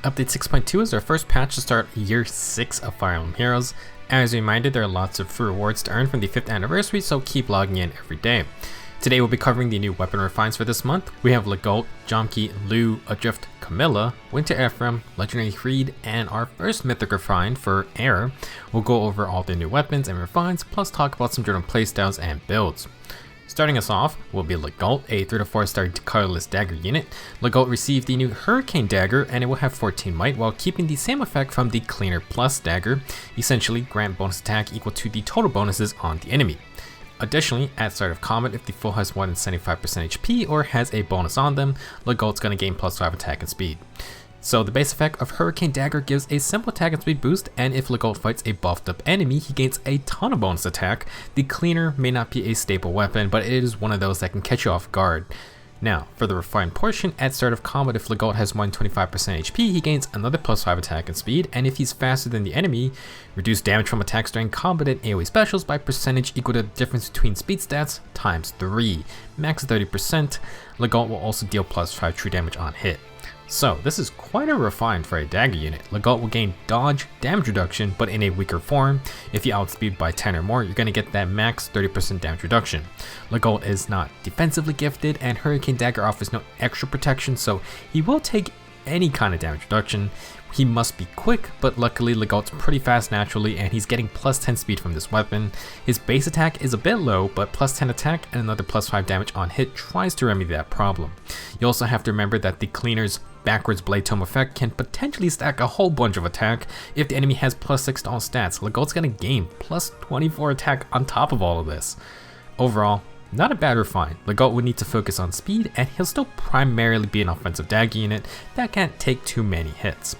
Update 6.2 is our first patch to start year 6 of Fire Emblem Heroes. As a reminder, there are lots of free rewards to earn from the 5th anniversary, so keep logging in every day. Today we'll be covering the new weapon refines for this month. We have Legault, Jamke, Lugh, Adrift Camilla, Winter Ephraim, Legendary Hrid, and our first mythic refine for Air. We'll go over all the new weapons and refines, plus talk about some general playstyles and builds. Starting us off will be Legault, a 3 to 4 star colorless dagger unit. Legault received the new Hurricane Dagger and it will have 14 might while keeping the same effect from the Cleaner Plus dagger, essentially grant bonus attack equal to the total bonuses on the enemy. Additionally, at start of combat, if the foe has more than 75% HP or has a bonus on them, Legault's going to gain plus 5 attack and speed. So the base effect of Hurricane Dagger gives a simple attack and speed boost, and if Legault fights a buffed up enemy, he gains a ton of bonus attack. The Cleaner may not be a staple weapon, but it is one of those that can catch you off guard. Now, for the refined portion, at start of combat, if Legault has more than 25% HP, he gains another plus 5 attack and speed, and if he's faster than the enemy, reduce damage from attacks during combat and AoE specials by percentage equal to the difference between speed stats times 3, max 30%. Legault will also deal plus 5 true damage on hit. So this is quite a refine for a dagger unit. Legault will gain dodge, damage reduction, but in a weaker form. If you outspeed by 10 or more, you're going to get that max 30% damage reduction. Legault is not defensively gifted, and Hurricane Dagger offers no extra protection, so he will take any kind of damage reduction. He must be quick, but luckily Legault's pretty fast naturally, and he's getting plus 10 speed from this weapon. His base attack is a bit low, but plus 10 attack and another plus 5 damage on hit tries to remedy that problem. You also have to remember that the Cleaner's backwards blade tome effect can potentially stack a whole bunch of attack. If the enemy has plus 6 to all stats, Legault's gonna gain plus 24 attack on top of all of this. Overall, not a bad refine. Legault would need to focus on speed, and he'll still primarily be an offensive dagger unit that can't take too many hits.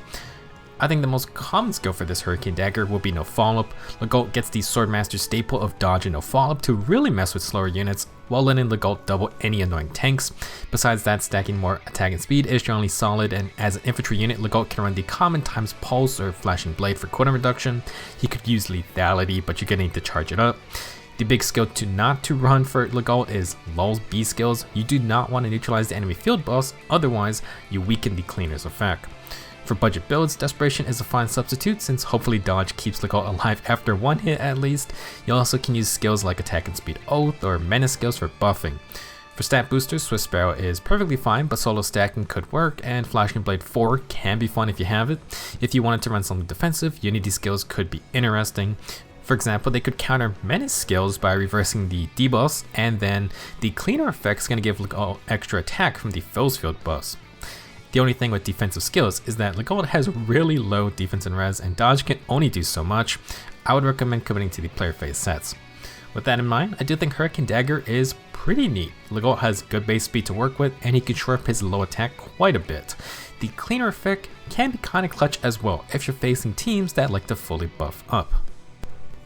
I think the most common skill for this Hurricane Dagger will be no follow-up. Legault gets the Swordmaster staple of dodge and no follow-up to really mess with slower units, while letting Legault double any annoying tanks. Besides that, stacking more attack and speed is generally solid, and as an infantry unit, Legault can run the common times pulse or flashing blade for cooldown reduction. He could use lethality, but you're gonna need to charge it up. The big skill not to run for Legault is Lugh's B skills. You do not want to neutralize the enemy field boss, otherwise you weaken the Cleaner's effect. For budget builds, Desperation is a fine substitute since hopefully dodge keeps Legault alive after one hit at least. You also can use skills like attack and speed oath or menace skills for buffing. For stat boosters, Swift Sparrow is perfectly fine, but solo stacking could work, and Flashing Blade 4 can be fun if you have it. If you wanted to run something defensive, Unity skills could be interesting. For example, they could counter menace skills by reversing the debuffs, and then the Cleaner effect is going to give Legault extra attack from the foe's field buffs. The only thing with defensive skills is that Legault has really low defense and res, and dodge can only do so much. I would recommend committing to the player phase sets. With that in mind, I do think Hurricane Dagger is pretty neat. Legault has good base speed to work with, and he can shore up his low attack quite a bit. The Cleaner effect can be kinda clutch as well if you're facing teams that like to fully buff up.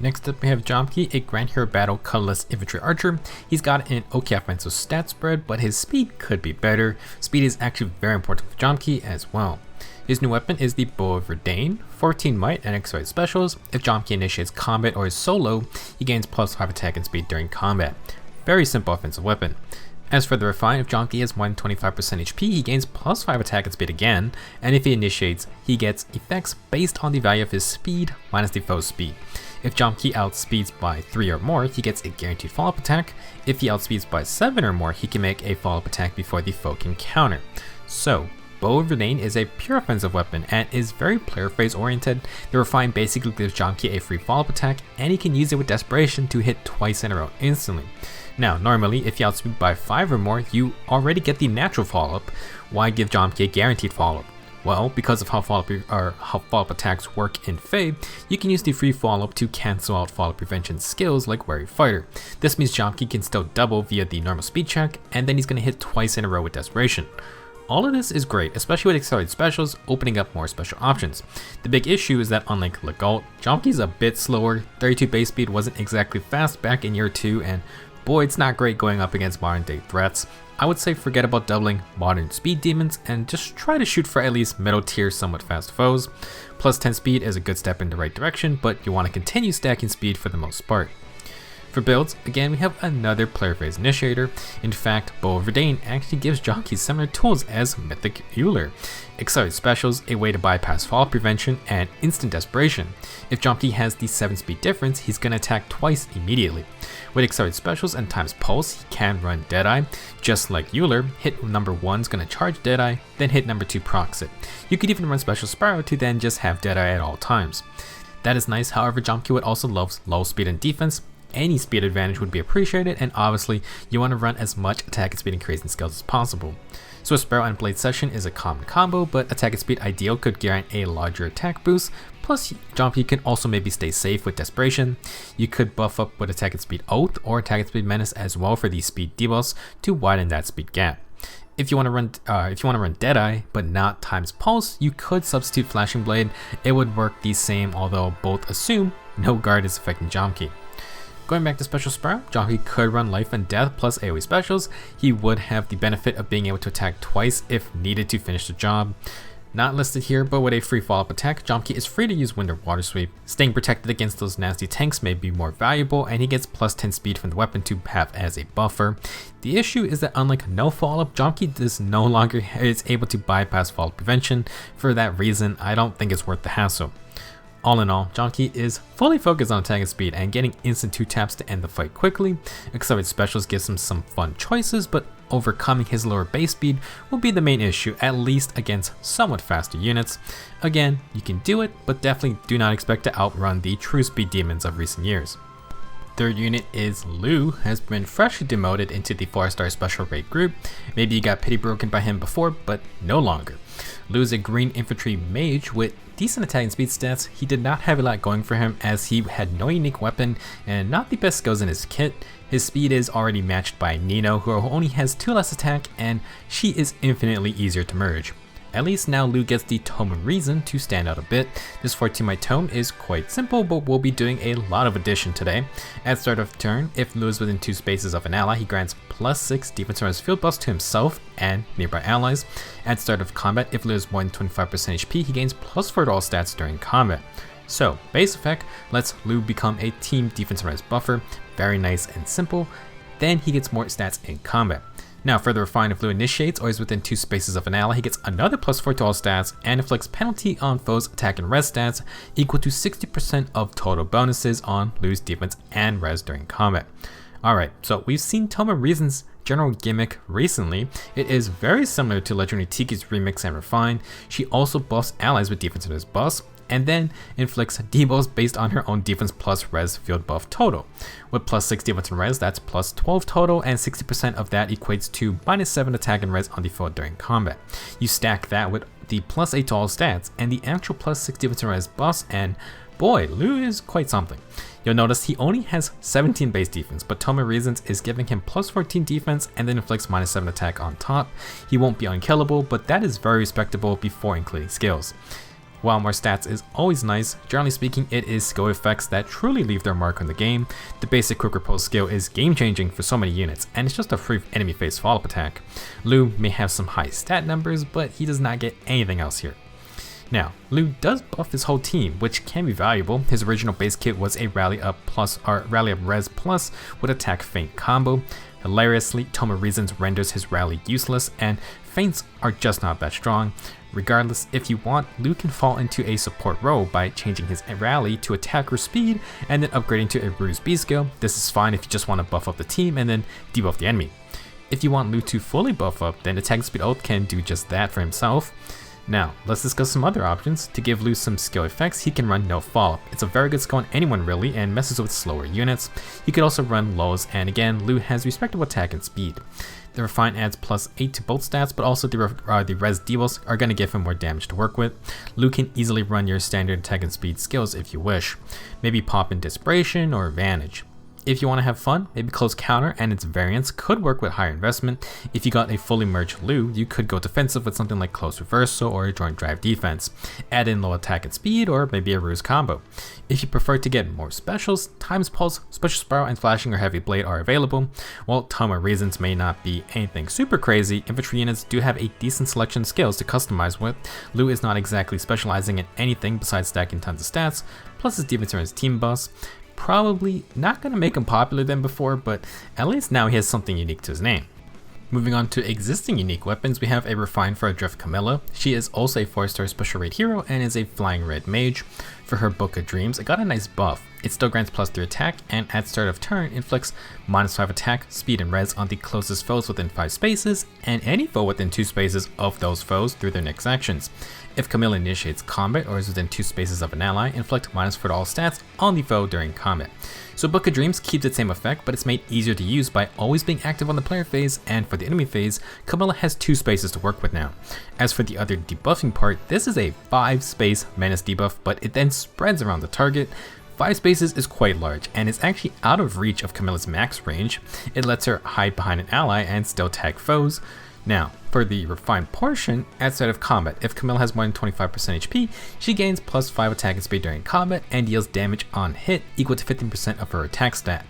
Next up we have Jamke, a Grand Hero Battle colorless infantry archer. He's got an okay offensive stat spread, but his speed could be better. Speed is actually very important for Jamke as well. His new weapon is the Bow of Verdane, 14 might and X-Rite specials. If Jamke initiates combat or is solo, he gains plus 5 attack and speed during combat. Very simple offensive weapon. As for the refine, if Jamke has 125% HP, he gains plus 5 attack and speed again, and if he initiates, he gets effects based on the value of his speed minus the foe's speed. If Jamke outspeeds by 3 or more, he gets a guaranteed follow-up attack. If he outspeeds by 7 or more, he can make a follow-up attack before the foe can counter. So, Bow of Verdane is a pure offensive weapon and is very player phase oriented. The refine basically gives Jamke a free follow-up attack, and he can use it with Desperation to hit twice in a row instantly. Now, normally, if you outspeed by 5 or more, you already get the natural follow-up. Why give Jamke a guaranteed follow-up? Well, because of how follow-up attacks work in FEH, you can use the free follow-up to cancel out follow-up prevention skills like Wary Fighter. This means Jamke can still double via the normal speed check, and then he's going to hit twice in a row with Desperation. All of this is great, especially with accelerated specials, opening up more special options. The big issue is that unlike Legault, Jamke's a bit slower. 32 base speed wasn't exactly fast back in year 2, and boy, it's not great going up against modern day threats. I would say forget about doubling modern speed demons and just try to shoot for at least middle tier somewhat fast foes. Plus 10 speed is a good step in the right direction, but you want to continue stacking speed for the most part. For builds, again we have another player phase initiator. In fact, Verdane actually gives Jamke similar tools as Mythic Euler. Accelerated specials, a way to bypass fall prevention, and instant desperation. If Jamke has the 7-speed difference, he's gonna attack twice immediately. With accelerated specials and times pulse, he can run Deadeye. Just like Euler, hit number 1 is gonna charge Deadeye, then hit number 2 procs it. You could even run Special Spiral to then just have Deadeye at all times. That is nice, however Jamke would also love low speed and defense. Any speed advantage would be appreciated, and obviously you want to run as much attack and speed and crazy skills as possible. So a Sparrow and Blade Session is a common combo, but attack and speed ideal could guarantee a larger attack boost, plus Jamke can also maybe stay safe with Desperation. You could buff up with attack and speed Oath or attack and speed Menace as well for these speed debuffs to widen that speed gap. If you want to run Deadeye but not times pulse, you could substitute Flashing Blade. It would work the same, although both assume no guard is affecting Jamke. Going back to Special Sparrow, Jamke could run Life and Death plus AoE specials. He would have the benefit of being able to attack twice if needed to finish the job. Not listed here, but with a free follow-up attack, Jamke is free to use Winter Water Sweep. Staying protected against those nasty tanks may be more valuable, and he gets plus 10 speed from the weapon to have as a buffer. The issue is that unlike no follow-up, Jamke is no longer able to bypass follow-up prevention. For that reason, I don't think it's worth the hassle. All in all, Jamke is fully focused on attack and speed and getting instant 2 taps to end the fight quickly. Accelerated specials gives him some fun choices, but overcoming his lower base speed will be the main issue, at least against somewhat faster units. Again, you can do it, but definitely do not expect to outrun the true speed demons of recent years. Third unit is Lugh, has been freshly demoted into the 4-star special raid group. Maybe you got pity broken by him before, but no longer. Lugh is a green infantry mage with decent attack and speed stats. He did not have a lot going for him as he had no unique weapon and not the best skills in his kit. His speed is already matched by Nino, who only has 2 less attack, and she is infinitely easier to merge. At least now Lugh gets the Tome reason to stand out a bit. This 14-byte Tome is quite simple, but we'll be doing a lot of addition today. At start of turn, if Lugh is within 2 spaces of an ally, he grants plus 6 defense from his field buffs to himself and nearby allies. At start of combat, if Lugh is more than 25% HP, he gains plus 4 to all stats during combat. So, base effect lets Lugh become a team defense res buffer, very nice and simple. Then he gets more stats in combat. Now, further refined, if Lugh initiates or is within 2 spaces of an ally, he gets another plus 4 to all stats and inflicts penalty on foes' attack and res stats equal to 60% of total bonuses on Lugh's defense and res during combat. Alright, so we've seen Tome Reason's general gimmick recently. It is very similar to Legendary Tiki's remix and refined. She also buffs allies with defense in his buffs, and then inflicts debuffs based on her own defense plus res field buff total. With plus 6 defense and res, that's plus 12 total, and 60% of that equates to minus 7 attack and res on the field during combat. You stack that with the plus 8 to all stats, and the actual plus 6 defense and res buffs, and boy, Lugh is quite something. You'll notice he only has 17 base defense, but Tome Reasons is giving him plus 14 defense and then inflicts minus 7 attack on top. He won't be unkillable, but that is very respectable before including skills. While more stats is always nice, generally speaking it is skill effects that truly leave their mark on the game. The basic quick repose skill is game changing for so many units, and it's just a free enemy phase follow-up attack. Lugh may have some high stat numbers, but he does not get anything else here. Now, Lugh does buff his whole team, which can be valuable. His original base kit was a Rally Up Res Plus with Attack Feint combo. Hilariously, Tome Reasons renders his rally useless, and feints are just not that strong. Regardless, if you want, Lugh can fall into a support role by changing his rally to attack or speed and then upgrading to a Bruise B skill. This is fine if you just want to buff up the team and then debuff the enemy. If you want Lugh to fully buff up, then attack speed Oath can do just that for himself. Now, let's discuss some other options. To give Lugh some skill effects, he can run No Follow-Up. It's a very good skill on anyone really, and messes with slower units. He could also run Lows, and again, Lugh has respectable attack and speed. The Refine adds plus 8 to both stats, but also the res debuffs are going to give him more damage to work with. Lugh can easily run your standard attack and speed skills if you wish. Maybe pop in Desperation or Advantage. If you want to have fun, maybe Close Counter and its variants could work with higher investment. If you got a fully merged Lugh, you could go defensive with something like Close Reversal or a Joint Drive Defense. Add in low attack and speed, or maybe a Ruse combo. If you prefer to get more specials, Times Pulse, Special Spiral, and Flashing or Heavy Blade are available. While Tome Reasons may not be anything super crazy, infantry units do have a decent selection of skills to customize with. Lugh is not exactly specializing in anything besides stacking tons of stats, plus his defense and his team buffs. probably not going to make him popular than before, but at least now he has something unique to his name. Moving on to existing unique weapons, we have a refine for Adrift Camilla. She is also a 4-star special raid hero and is a flying red mage. For her Book of Dreams, it got a nice buff. It still grants +3 attack, and at start of turn inflicts -5 attack, speed, and res on the closest foes within 5 spaces, and any foe within 2 spaces of those foes through their next actions. If Camilla initiates combat or is within 2 spaces of an ally, inflict -4 to all stats on the foe during combat. So Book of Dreams keeps its same effect, but it's made easier to use by always being active on the player phase, and for the enemy phase, Camilla has 2 spaces to work with now. As for the other debuffing part, this is a 5-space menace debuff, but it then spreads around the target. 5 spaces is quite large, and is actually out of reach of Camilla's max range. It lets her hide behind an ally and still tag foes. Now, for the refined portion, at start of combat, if Camilla has more than 25% HP, she gains +5 attack and speed during combat and deals damage on hit equal to 15% of her attack stat.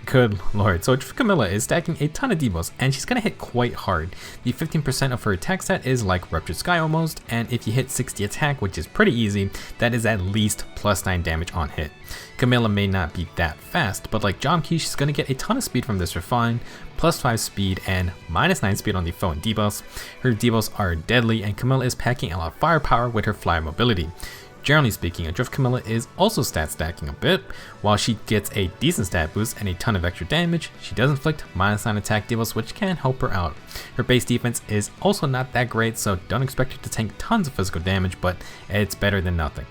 Good lord, so Camilla is stacking a ton of debuffs, and she's gonna hit quite hard. The 15% of her attack stat is like Ruptured Sky almost, and if you hit 60 attack, which is pretty easy, that is at least +9 damage on hit. Camilla may not be that fast, but like Jamke, she's gonna get a ton of speed from this refine, +5 speed and -9 speed on the foe and debuffs. Her debuffs are deadly, and Camilla is packing a lot of firepower with her flyer mobility. Generally speaking, Adrift Camilla is also stat stacking a bit. While she gets a decent stat boost and a ton of extra damage, she does inflict -9 attack debuffs, which can help her out. Her base defense is also not that great, so don't expect her to tank tons of physical damage, but it's better than nothing.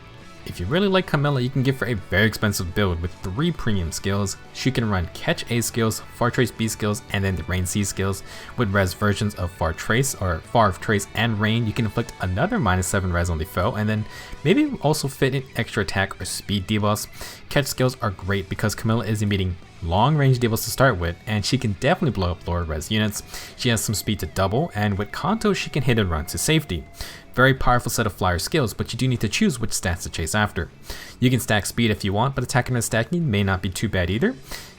If you really like Camilla, you can give her a very expensive build with 3 premium skills. She can run Catch A skills, Far Trace B skills, and then the Rain C skills. With res versions of Far Trace and Rain, you can inflict another -7 res on the foe, and then maybe also fit in extra attack or speed debuffs. Catch skills are great because Camilla is emitting long range debuffs to start with, and she can definitely blow up lower res units. She has some speed to double, and with Kanto she can hit and run to safety. Very powerful set of flyer skills, but you do need to choose which stats to chase after. You can stack speed if you want, but attack and res stacking may not be too bad either.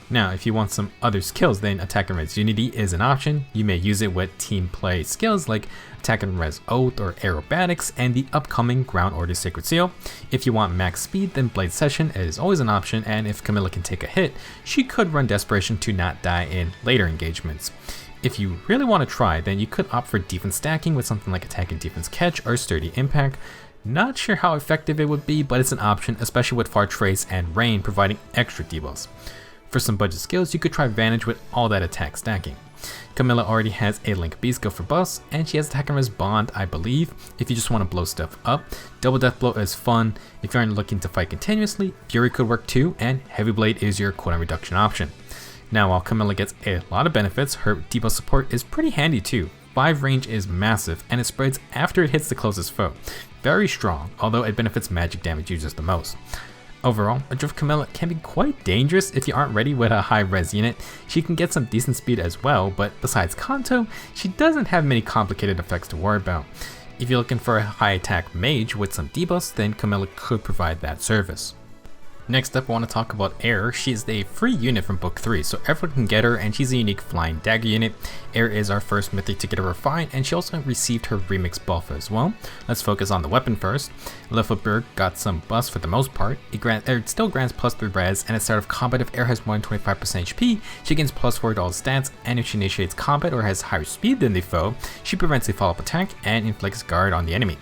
Now, if you want some other skills, then attack and res unity is an option. You may use it with team play skills like attack and res oath or aerobatics and the upcoming ground order sacred seal. If you want max speed, then blade session is always an option, and if Camilla can take a hit, she could run desperation to not die in later engagements. If you really want to try, then you could opt for defense stacking with something like attack and defense catch or sturdy impact. Not sure how effective it would be, but it's an option, especially with Far Trace and Rain providing extra debuffs. For some budget skills, you could try Vantage with all that attack stacking. Camilla already has a Link B skill for buffs, and she has attack and res bond, I believe, if you just want to blow stuff up. Double Death Blow is fun. If you aren't looking to fight continuously, Fury could work too, and Heavy Blade is your cooldown reduction option. Now, while Camilla gets a lot of benefits, her debuff support is pretty handy too. 5 range is massive, and it spreads after it hits the closest foe. Very strong, although it benefits magic damage users the most. Overall, Adrift Camilla can be quite dangerous if you aren't ready with a high res unit. She can get some decent speed as well, but besides Kanto, she doesn't have many complicated effects to worry about. If you're looking for a high attack mage with some debuffs, then Camilla could provide that service. Next up, I want to talk about Air. She's the free unit from Book 3, so everyone can get her, and she's a unique flying dagger unit. Air is our first mythic to get a refine, and she also received her remix buff as well. Let's focus on the weapon first. Lyfjaberg got some buffs for the most part. It still grants +3 res, and at start of combat, if Air has more than 25% HP, she gains +4 to all stats, and if she initiates combat or has higher speed than the foe, she prevents a follow-up attack and inflicts guard on the enemy.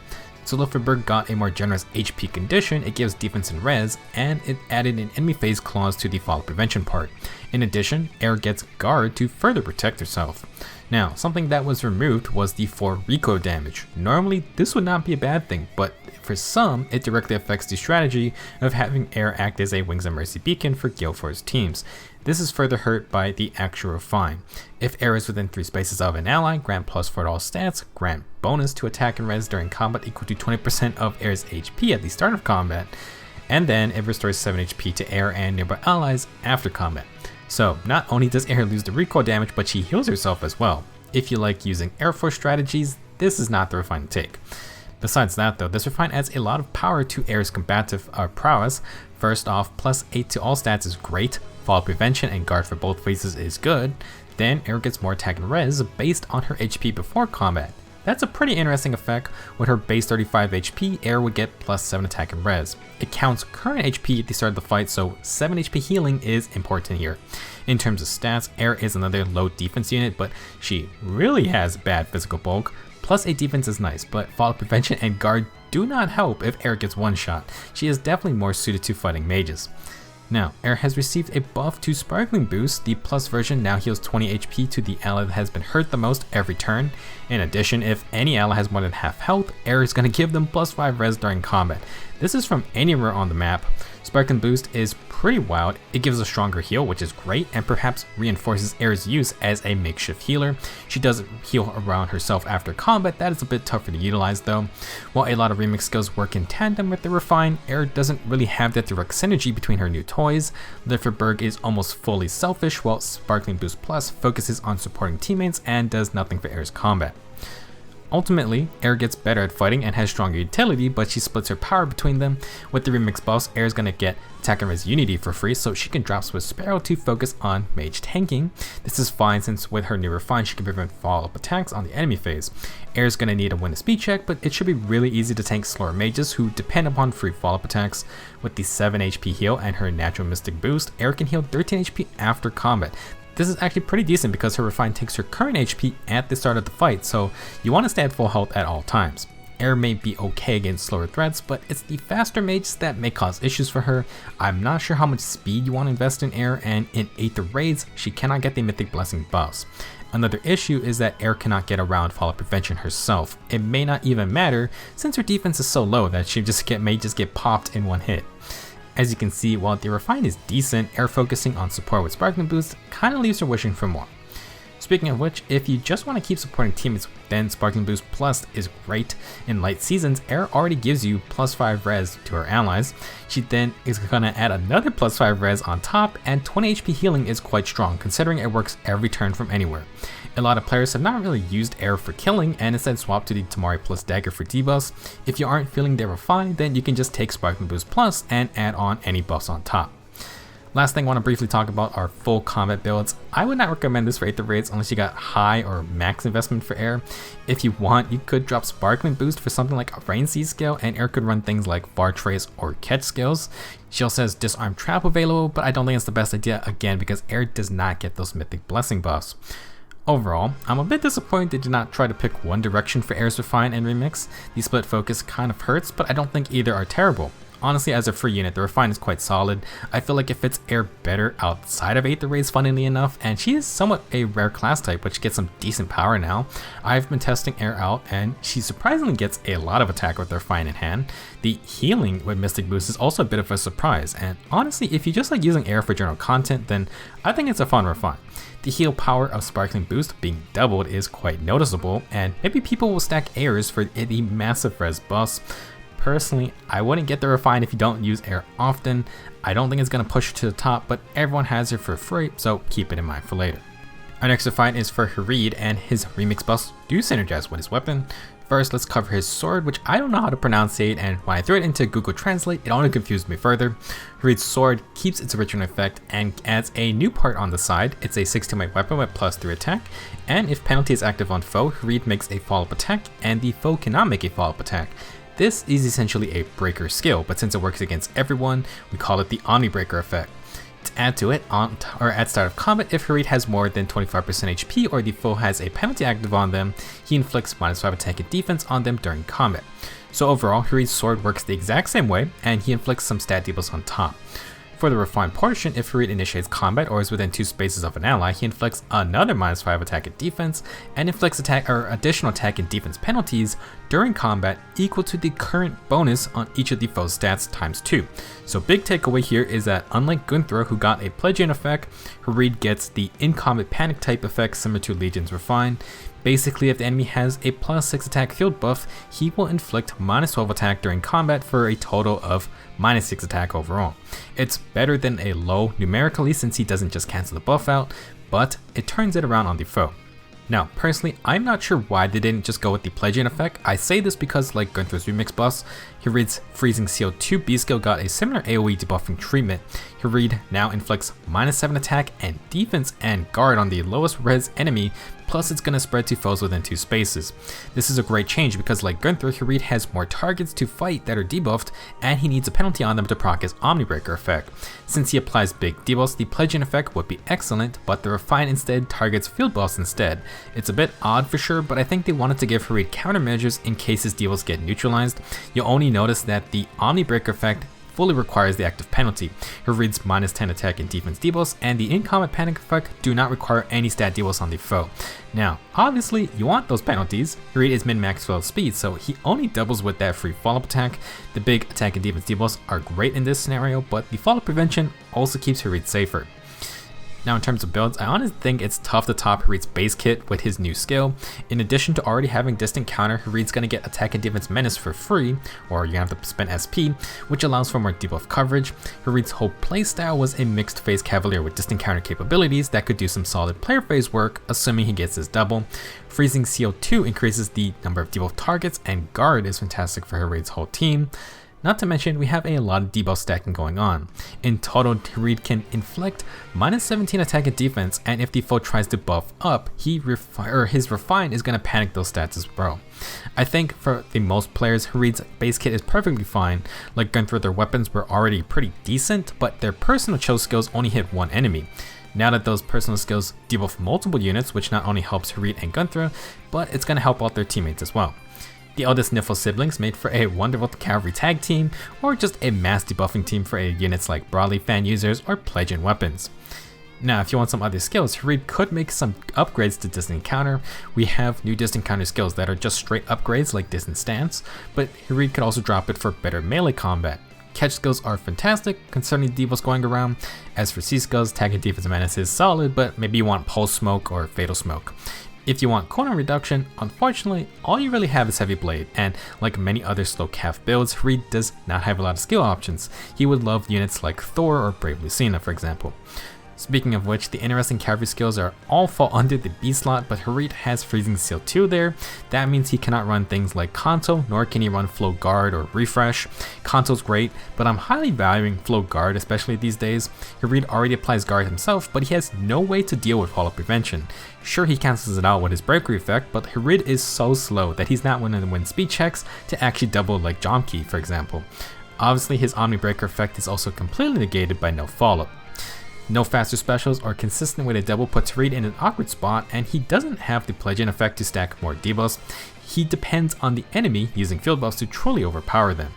So Lyfjaberg got a more generous HP condition, it gives defense and res, and it added an enemy phase clause to the fall prevention part. In addition, Air gets guard to further protect herself. Now, something that was removed was the 4 recoil damage. Normally, this would not be a bad thing, but for some, it directly affects the strategy of having Air act as a Wings of Mercy beacon for Gjoll for his teams. This is further hurt by the actual refine. If Air is within 3 spaces of an ally, grant +4 to all stats, grant bonus to attack and res during combat equal to 20% of Air's HP at the start of combat, and then it restores 7 HP to Air and nearby allies after combat. So not only does Air lose the recoil damage, but she heals herself as well. If you like using Air Force strategies, this is not the refine to take. Besides that though, this refine adds a lot of power to Air's combative prowess. First off, +8 to all stats is great, fall prevention and guard for both phases is good, then Air gets more attack and res based on her HP before combat. That's a pretty interesting effect. With her base 35 HP, Air would get plus 7 attack and res. It counts current HP at the start of the fight, so 7 HP healing is important here. In terms of stats, Air is another low defense unit, but she really has bad physical bulk. Plus 8 defense is nice, but fall prevention and guard do not help if Air gets one shot. She is definitely more suited to fighting mages. Now, Air has received a buff to Sparkling Boost. The plus version now heals 20 HP to the ally that has been hurt the most every turn. In addition, if any ally has more than half health, Air is going to give them plus 5 res during combat. This is from anywhere on the map. Sparkling Boost is pretty wild. It gives a stronger heal, which is great, and perhaps reinforces Air's use as a makeshift healer. She doesn't heal around herself after combat. That is a bit tougher to utilize though. While a lot of remix skills work in tandem with the Refine, Air doesn't really have that direct synergy between her new toys. Lyfjaberg is almost fully selfish, while Sparkling Boost Plus focuses on supporting teammates and does nothing for Air's combat. Ultimately, Air gets better at fighting and has stronger utility, but she splits her power between them. With the remix boss, Air is going to get attack and res unity for free, so she can drop Swift Sparrow to focus on mage tanking. This is fine since with her new refine, she can prevent follow-up attacks on the enemy phase. Air is going to need a win a speed check, but it should be really easy to tank slower mages who depend upon free follow-up attacks. With the 7 HP heal and her natural mystic boost, Air can heal 13 HP after combat. This is actually pretty decent because her Refine takes her current HP at the start of the fight, so you want to stay at full health at all times. Air may be okay against slower threats, but it's the faster mages that may cause issues for her. I'm not sure how much speed you want to invest in Air, and in Aether Raids, she cannot get the Mythic Blessing buffs. Another issue is that Air cannot get around follow prevention herself. It may not even matter since her defense is so low that she may just get popped in one hit. As you can see, while the Refine is decent, Air focusing on support with Sparkling Boost kinda leaves her wishing for more. Speaking of which, if you just want to keep supporting teammates, then Sparkling Boost Plus is great. In light seasons, Air already gives you plus 5 res to her allies. She then is gonna add another plus 5 res on top, and 20 HP healing is quite strong considering it works every turn from anywhere. A lot of players have not really used Air for killing and instead swapped to the Tamari plus Dagger for debuffs. If you aren't feeling their Refine, then you can just take Sparkling Boost Plus and add on any buffs on top. Last thing I want to briefly talk about are full combat builds. I would not recommend this for Aether Raids unless you got high or max investment for Air. If you want, you could drop Sparkling Boost for something like a Rain Seed skill, and Air could run things like Bar Trace or Catch skills. She also has Disarm Trap available, but I don't think it's the best idea again because Air does not get those Mythic Blessing buffs. Overall, I'm a bit disappointed they did not try to pick one direction for Air's Refine and Remix. The split focus kind of hurts, but I don't think either are terrible. Honestly, as a free unit, the Refine is quite solid. I feel like it fits Air better outside of Aether Raids, funnily enough, and she is somewhat a rare class type, which gets some decent power now. I've been testing Air out, and she surprisingly gets a lot of attack with the Refine in hand. The healing with Mystic Boost is also a bit of a surprise, and honestly, if you just like using Air for general content, then I think it's a fun Refine. The heal power of Sparkling Boost being doubled is quite noticeable, and maybe people will stack Airs for the massive res buffs. Personally, I wouldn't get the Refine if you don't use Air often. I don't think it's going to push you to the top, but everyone has it for free, so keep it in mind for later. Our next Refine is for Hrid, and his remix buffs do synergize with his weapon. First, let's cover his sword, which I don't know how to pronounce it, and when I threw it into Google Translate, it only confused me further. Hrid's sword keeps its original effect and adds a new part on the side. It's a 16-weight weapon with plus 3 attack, and if penalty is active on foe, Hrid makes a follow-up attack, and the foe cannot make a follow-up attack. This is essentially a breaker skill, but since it works against everyone, we call it the Omni Breaker effect. To add to it, at start of combat, if Hrid has more than 25% HP or the foe has a penalty active on them, he inflicts -5 attack and defense on them during combat. So overall, Hrid's sword works the exact same way, and he inflicts some stat debuffs on top. For the refined portion, if Hrid initiates combat or is within 2 spaces of an ally, he inflicts another -5 attack and defense, and inflicts additional attack and defense penalties during combat equal to the current bonus on each of the foe's stats times 2. So big takeaway here is that unlike Gunther, who got a Pledgian effect, Hrid gets the in-combat panic type effect similar to Legion's Refine. Basically, if the enemy has a +6 attack field buff, he will inflict -12 attack during combat for a total of -6 attack overall. It's better than a low numerically since he doesn't just cancel the buff out, but it turns it around on the foe. Now, personally, I'm not sure why they didn't just go with the Pledgian effect. I say this because, like Gunther's remix buffs, Hrid's Freezing Seal 2 B skill got a similar AoE debuffing treatment. Hrid now inflicts -7 attack and defense and guard on the lowest res enemy plus it's going to spread to foes within 2 spaces. This is a great change because like Gunther, Hrid has more targets to fight that are debuffed, and he needs a penalty on them to proc his Omnibreaker effect. Since he applies big debuffs, the pledging effect would be excellent, but the Refine instead targets field buffs instead. It's a bit odd for sure, but I think they wanted to give Hrid countermeasures in case his debuffs get neutralized. You'll only notice that the Omnibreaker effect fully requires the active penalty. Hrid's -10 attack and defense debuffs and the in-combat panic effect do not require any stat debuffs on the foe. Now, obviously, you want those penalties. Hrid is min-max 12 speed, so he only doubles with that free follow-up attack. The big attack and defense debuffs are great in this scenario, but the follow-up prevention also keeps Hrid safer. Now in terms of builds, I honestly think it's tough to top Hrid's base kit with his new skill. In addition to already having distant counter, Hrid's going to get attack and defense menace for free, or you have to spend SP, which allows for more debuff coverage. Hrid's whole playstyle was a mixed phase cavalier with distant counter capabilities that could do some solid player phase work, assuming he gets his double. Freezing CO2 increases the number of debuff targets, and guard is fantastic for Hrid's whole team. Not to mention, we have a lot of debuff stacking going on. In total, Hrid can inflict -17 attack and defense, and if the foe tries to buff up, his Refine is going to panic those stats as well. I think for the most players, Hrid's base kit is perfectly fine. Like Gunther, their weapons were already pretty decent, but their personal chill skills only hit one enemy. Now that those personal skills debuff multiple units, which not only helps Hrid and Gunther, but it's going to help out their teammates as well. The eldest Niffle siblings made for a wonderful cavalry tag team, or just a mass debuffing team for units like Broadly fan users or pledging weapons. Now, if you want some other skills, Hrid could make some upgrades to distant counter. We have new distant counter skills that are just straight upgrades like distant stance, but Hrid could also drop it for better melee combat. Catch skills are fantastic concerning debuffs going around. As for C skills, tag and defense menace is solid, but maybe you want pulse smoke or fatal smoke. If you want cooldown reduction, unfortunately, all you really have is Heavy Blade, and like many other slow calf builds, Hrid does not have a lot of skill options. He would love units like Thor or Brave Lucina, for example. Speaking of which, the interesting cavalry skills are all fall under the B slot, but Hrid has Freezing Seal 2 there. That means he cannot run things like Kanto, nor can he run Flow Guard or Refresh. Kanto's great, but I'm highly valuing Flow Guard, especially these days. Hrid already applies Guard himself, but he has no way to deal with follow-up prevention. Sure, he cancels it out with his Breakery effect, but Hrid is so slow that he's not willing to win speed checks to actually double like Jamke, for example. Obviously, his Omnibreaker effect is also completely negated by no follow-up. No faster specials or consistent with a double puts Hrid in an awkward spot, and he doesn't have the pledging effect to stack more debuffs. He depends on the enemy using field buffs to truly overpower them.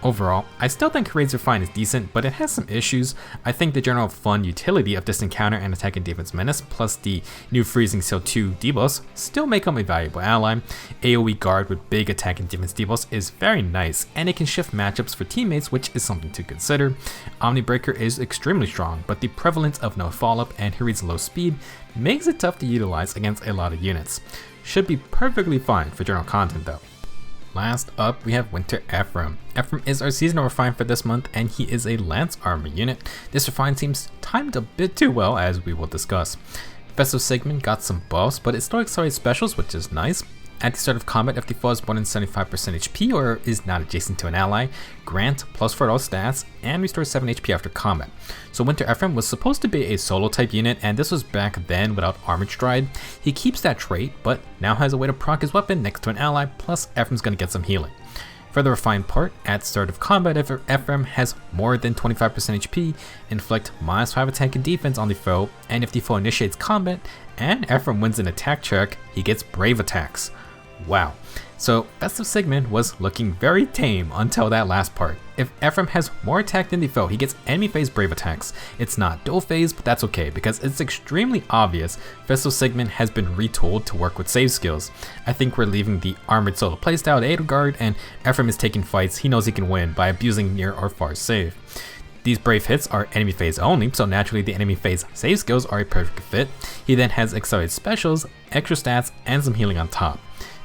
Overall, I still think Hrid's Refine is decent, but it has some issues. I think the general fun utility of distant counter and attack and defense menace, plus the new Freezing Seal 2 debuffs, still make him a valuable ally. AoE guard with big attack and defense debuffs is very nice, and it can shift matchups for teammates, which is something to consider. Omnibreaker is extremely strong, but the prevalence of no follow-up and Hrid's low speed makes it tough to utilize against a lot of units. Should be perfectly fine for general content though. Last up, we have Winter Ephraim. Ephraim is our seasonal refine for this month, and he is a lance armor unit. This refine seems timed a bit too well, as we will discuss. Festive Siegmund got some buffs, but it still accelerates specials, which is nice. At the start of combat, if the foe is more than 75% HP or is not adjacent to an ally, grant +4 all stats and restore 7 HP after combat. So Winter Ephraim was supposed to be a solo type unit, and this was back then without Armored Stride. He keeps that trait, but now has a way to proc his weapon next to an ally, plus Ephraim's gonna get some healing. For the refined part, at start of combat, if Ephraim has more than 25% HP, inflict -5 attack and defense on the foe, and if the foe initiates combat and Ephraim wins an attack check, he gets brave attacks. Wow. So Festive Siegmund was looking very tame until that last part. If Ephraim has more attack than the foe, he gets enemy phase brave attacks. It's not dual phase, but that's okay because it's extremely obvious Festive Siegmund has been retooled to work with save skills. I think we're leaving the armored solo playstyle to Aid Guard, and Ephraim is taking fights he knows he can win by abusing near or far save. These brave hits are enemy phase only, so naturally the enemy phase save skills are a perfect fit. He then has accelerated specials, extra stats, and some healing on top.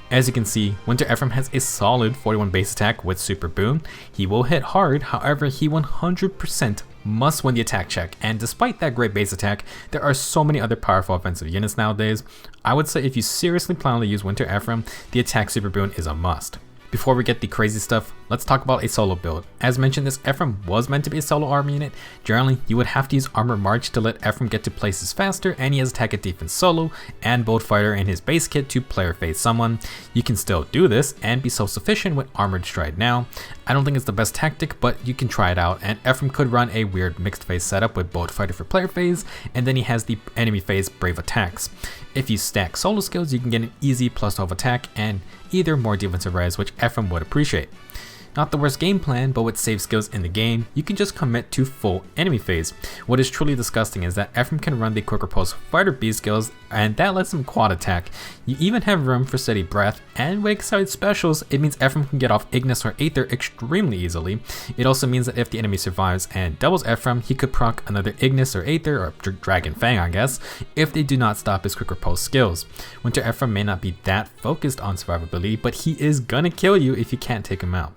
As you can see, Winter Ephraim has a solid 41 base attack with Super Boon. He will hit hard, however he 100% must win the attack check, and despite that great base attack, there are so many other powerful offensive units nowadays. I would say if you seriously plan to use Winter Ephraim, the attack Super Boon is a must. Before we get the crazy stuff, let's talk about a solo build. As mentioned, this Ephraim was meant to be a solo armor unit. Generally, you would have to use Armor March to let Ephraim get to places faster, and he has attack and defense solo and Bolt Fighter in his base kit to player phase someone. You can still do this and be self-sufficient with Armored Stride now. I don't think it's the best tactic, but you can try it out, and Ephraim could run a weird mixed phase setup with Bolt Fighter for player phase, and then he has the enemy phase Brave Attacks. If you stack solo skills, you can get an easy +12 attack and either more defensive res, which Ephraim would appreciate. Not the worst game plan, but with save skills in the game, you can just commit to full enemy phase. What is truly disgusting is that Ephraim can run the quicker pulse fighter B skills, and that lets him quad attack. You even have room for steady breath, and with excited specials, it means Ephraim can get off Ignis or Aether extremely easily. It also means that if the enemy survives and doubles Ephraim, he could proc another Ignis or Aether, or Dragon Fang I guess, if they do not stop his quicker pulse skills. Winter Ephraim may not be that focused on survivability, but he is gonna kill you if you can't take him out.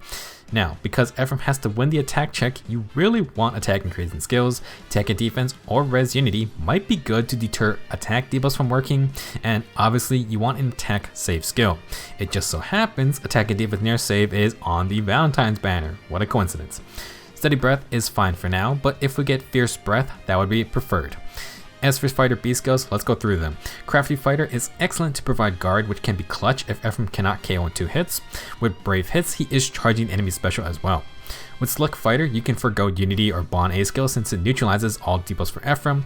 Now, because Ephraim has to win the attack check, you really want attack increasing skills. Attack and defense or res unity might be good to deter attack debuffs from working, and obviously you want an attack save skill. It just so happens attack and defense near save is on the Valentine's banner. What a coincidence. Steady breath is fine for now, but if we get fierce breath, that would be preferred. As for Fighter B skills, let's go through them. Crafty Fighter is excellent to provide guard, which can be clutch if Ephraim cannot KO in 2 hits. With Brave hits, he is charging enemy special as well. With Slick Fighter, you can forgo Unity or Bond A skill since it neutralizes all debuffs for Ephraim.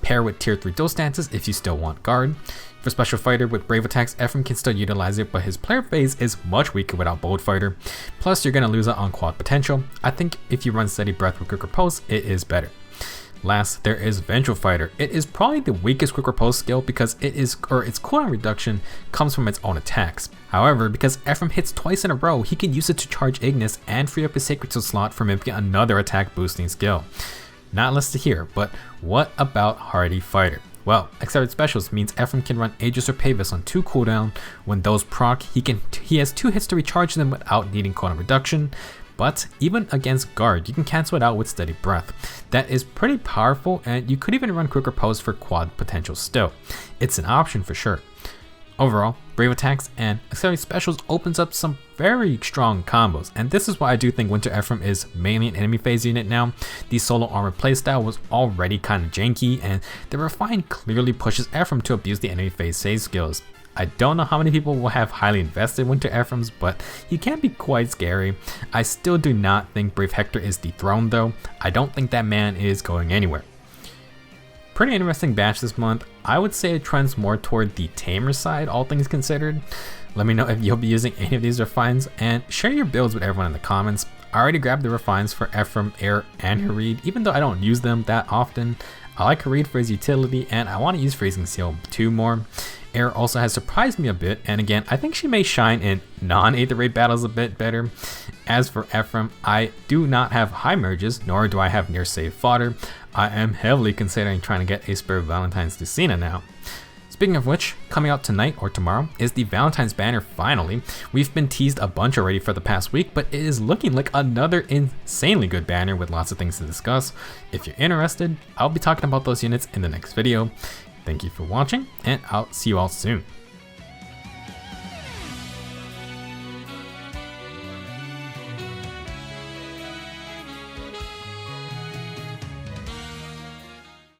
Pair with tier 3 dual stances if you still want guard. For Special Fighter, with Brave attacks, Ephraim can still utilize it, but his player phase is much weaker without Bold Fighter. Plus, you're going to lose out on quad potential. I think if you run Steady Breath with Quicker Pulse, it is better. Last, there is Vengeful Fighter. It is probably the weakest quicker pulse skill because its cooldown reduction comes from its own attacks. However, because Ephraim hits twice in a row, he can use it to charge Ignis and free up his Sacred Steel slot for mimicking another attack boosting skill. Not listed here, but what about Hardy Fighter? Well, Excited Specials means Ephraim can run Aegis or Pavis on 2 cooldown. When those proc, he has 2 hits to recharge them without needing cooldown reduction. But even against guard, you can cancel it out with Steady Breath. That is pretty powerful, and you could even run Quicker Pose for quad potential still. It's an option for sure. Overall, Brave Attacks and Accelerate Specials opens up some very strong combos, and this is why I do think Winter Ephraim is mainly an enemy phase unit now. The solo armor playstyle was already kind of janky, and the Refine clearly pushes Ephraim to abuse the enemy phase save skills. I don't know how many people will have highly invested Winter Ephraims, but he can be quite scary. I still do not think Brave Hector is dethroned though. I don't think that man is going anywhere. Pretty interesting batch this month. I would say it trends more toward the tamer side, all things considered. Let me know if you'll be using any of these refines, and share your builds with everyone in the comments. I already grabbed the refines for Ephraim, Air, and Hrid, even though I don't use them that often. I like Hrid for his utility, and I want to use Freezing Seal 2 more. Air also has surprised me a bit, and again, I think she may shine in non-Aether Raid battles a bit better. As for Ephraim, I do not have high merges, nor do I have near save fodder. I am heavily considering trying to get a spare Valentine's Lucina now. Speaking of which, coming out tonight or tomorrow is the Valentine's banner finally. We've been teased a bunch already for the past week, but it is looking like another insanely good banner with lots of things to discuss. If you're interested, I'll be talking about those units in the next video. Thank you for watching, and I'll see you all soon.